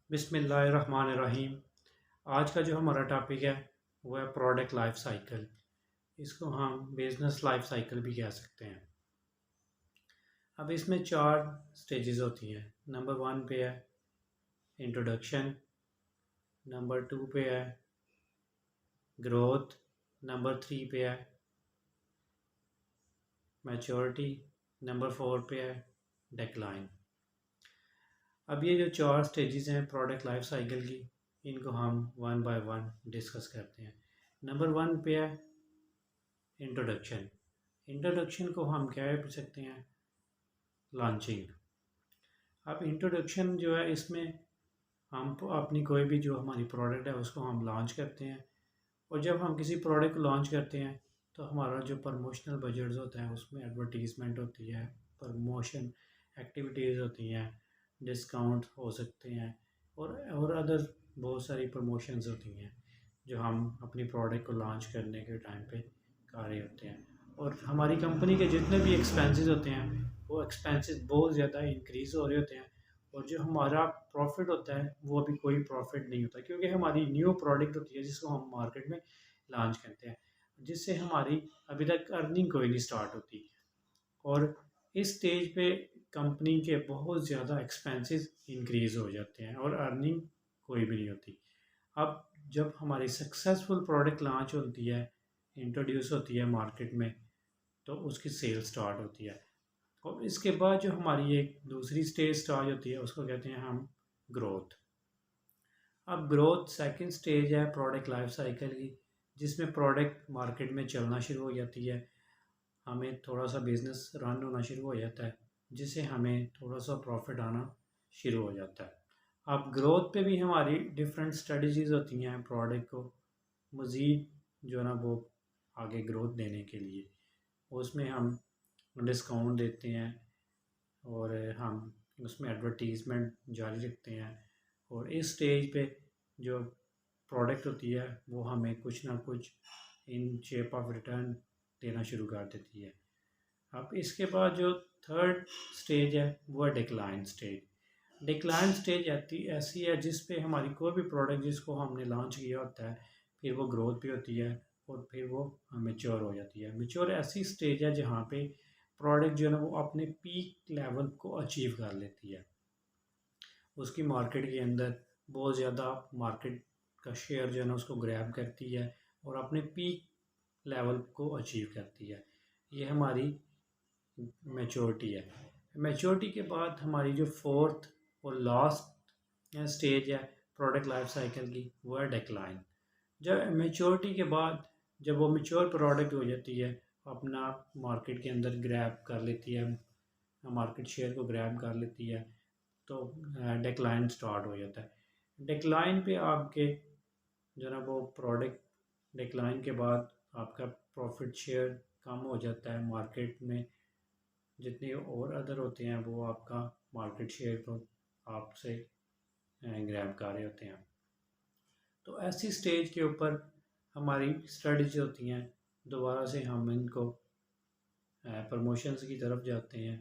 बिस्मिल्लाहिर्रहमानिर्रहीम। आज का जो हमारा टॉपिक है वो है प्रोडक्ट लाइफ साइकिल। इसको हम बिजनेस लाइफ साइकिल भी कह सकते हैं। अब इसमें 4 स्टेजेस होती हैं। नंबर 1 पे है इंट्रोडक्शन, नंबर 2 पे है ग्रोथ, नंबर 3 पे है मैच्योरिटी, नंबर 4 पे है डेक्लाइन। अब ये जो 4 स्टेजेस हैं प्रोडक्ट लाइफ साइकिल की, इनको हम वन बाय वन डिस्कस करते हैं। नंबर 1 पे है इंट्रोडक्शन। इंट्रोडक्शन को हम क्या कर सकते हैं, लॉन्चिंग। अब इंट्रोडक्शन जो है इसमें हम अपनी कोई भी जो हमारी प्रोडक्ट है उसको हम लॉन्च करते हैं। और जब हम किसी प्रोडक्ट को लॉन्च करते हैं तो हमारा जो प्रमोशनल बजट्स होता है उसमें एडवर्टीज़मेंट होती है, प्रमोशन एक्टिविटीज़ होती हैं, डिस्काउंट हो सकते हैं और अदर बहुत सारी प्रमोशंस होती हैं जो हम अपनी प्रोडक्ट को लॉन्च करने के टाइम पे कर रहे होते हैं। और हमारी कंपनी के जितने भी एक्सपेंसेस होते हैं वो एक्सपेंसेस बहुत ज़्यादा इंक्रीज़ हो रहे होते हैं। और जो हमारा प्रॉफिट होता है वो अभी कोई प्रॉफिट नहीं होता, क्योंकि हमारी न्यू प्रोडक्ट होती है जिसको हम मार्केट में लॉन्च करते हैं, जिससे हमारी अभी तक अर्निंग कोई नहीं स्टार्ट होती। और इस स्टेज पे कंपनी के बहुत ज़्यादा एक्सपेंसेस इंक्रीज़ हो जाते हैं और अर्निंग कोई भी नहीं होती। अब जब हमारी सक्सेसफुल प्रोडक्ट लॉन्च होती है, इंट्रोड्यूस होती है मार्केट में, तो उसकी सेल स्टार्ट होती है। और इसके बाद जो हमारी एक दूसरी स्टेज स्टार्ट होती है उसको कहते हैं हम ग्रोथ। अब ग्रोथ सेकंड स्टेज है प्रोडक्ट लाइफ साइकिल की, जिसमें प्रोडक्ट मार्केट में चलना शुरू हो जाती है, हमें थोड़ा सा बिजनेस रन होना शुरू हो जाता है, जिससे हमें थोड़ा सा प्रॉफिट आना शुरू हो जाता है। अब ग्रोथ पे भी हमारी डिफरेंट स्ट्रेटजीज होती हैं प्रोडक्ट को मज़ीद जो है ना वो आगे ग्रोथ देने के लिए। उसमें हम डिस्काउंट देते हैं और हम उसमें एडवर्टीज़मेंट जारी रखते हैं। और इस स्टेज पे जो प्रोडक्ट होती है वो हमें कुछ ना कुछ इन शेप ऑफ रिटर्न देना शुरू कर देती है। अब इसके बाद जो थर्ड स्टेज है वो है डिक्लाइन स्टेज। डिक्लाइन स्टेज ऐसी है जिस पे हमारी कोई भी प्रोडक्ट जिसको हमने लॉन्च किया होता है फिर वो ग्रोथ भी होती है और फिर वो मेच्योर हो जाती है। मेच्योर ऐसी स्टेज है जहाँ पे प्रोडक्ट जो है ना वो अपने पीक लेवल को अचीव कर लेती है, उसकी मार्केट के अंदर बहुत ज़्यादा मार्केट का शेयर जो है ना उसको ग्रैब करती है और अपने पीक लेवल को अचीव करती है। ये हमारी मैच्योरिटी है। मैच्योरिटी के बाद हमारी जो फोर्थ और लास्ट स्टेज है प्रोडक्ट लाइफ साइकिल की वो है डिक्लाइन। जब मैच्योरिटी के बाद जब वो मैच्योर प्रोडक्ट हो जाती है, अपना मार्केट के अंदर ग्रैब कर लेती है, मार्केट शेयर को ग्रैब कर लेती है, तो डिक्लाइन स्टार्ट हो जाता है। डिक्लाइन पे आपके जो ना वो प्रोडक्ट डिक्लाइन के बाद आपका प्रॉफिट शेयर कम हो जाता है, मार्केट में जितने और अदर होते हैं वो आपका मार्केट शेयर को आपसे ग्रैब कर रहे होते हैं। तो ऐसी स्टेज के ऊपर हमारी स्ट्रेटजी होती हैं, दोबारा से हम इनको प्रमोशंस की तरफ जाते हैं,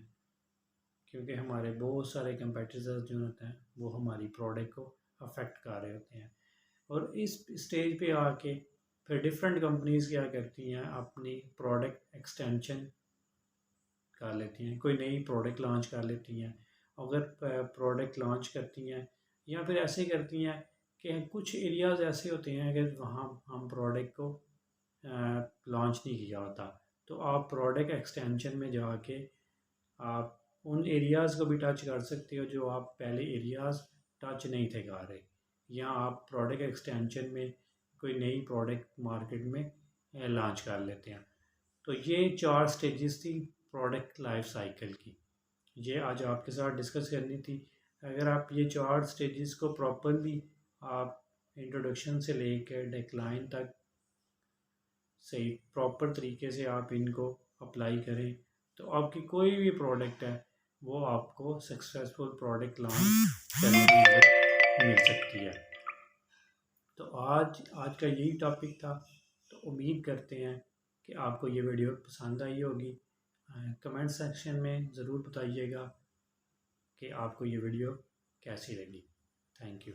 क्योंकि हमारे बहुत सारे कंपेटिटर्स जो होते हैं वो हमारी प्रोडक्ट को अफेक्ट कर रहे होते हैं। और इस स्टेज पे आके फिर डिफरेंट कंपनीज क्या करती हैं, अपनी प्रोडक्ट एक्सटेंशन कर लेती हैं, कोई नई प्रोडक्ट लॉन्च कर लेती हैं। अगर प्रोडक्ट लॉन्च करती हैं या फिर ऐसे करती हैं कि कुछ एरियाज़ ऐसे होते हैं अगर वहाँ हम प्रोडक्ट को लॉन्च नहीं किया होता, तो आप प्रोडक्ट एक्सटेंशन में जाके आप उन एरियाज़ को भी टच कर सकते हो जो आप पहले एरियाज़ टच नहीं थे कर रहे, या आप प्रोडक्ट एक्सटेंशन में कोई नई प्रोडक्ट मार्केट में लॉन्च कर लेते हैं। तो ये 4 स्टेजेस थी प्रोडक्ट लाइफ साइकिल की, ये आज आपके साथ डिस्कस करनी थी। अगर आप ये 4 स्टेजेस को प्रॉपरली आप इंट्रोडक्शन से लेकर डिक्लाइन तक सही प्रॉपर तरीके से आप इनको अप्लाई करें, तो आपकी कोई भी प्रोडक्ट है वो आपको सक्सेसफुल प्रोडक्ट लॉन्च करने की मदद मिल सकती है। तो आज का यही टॉपिक था। तो उम्मीद करते हैं कि आपको ये वीडियो पसंद आई होगी। कमेंट सेक्शन में ज़रूर बताइएगा कि आपको ये वीडियो कैसी लगी। Thank you.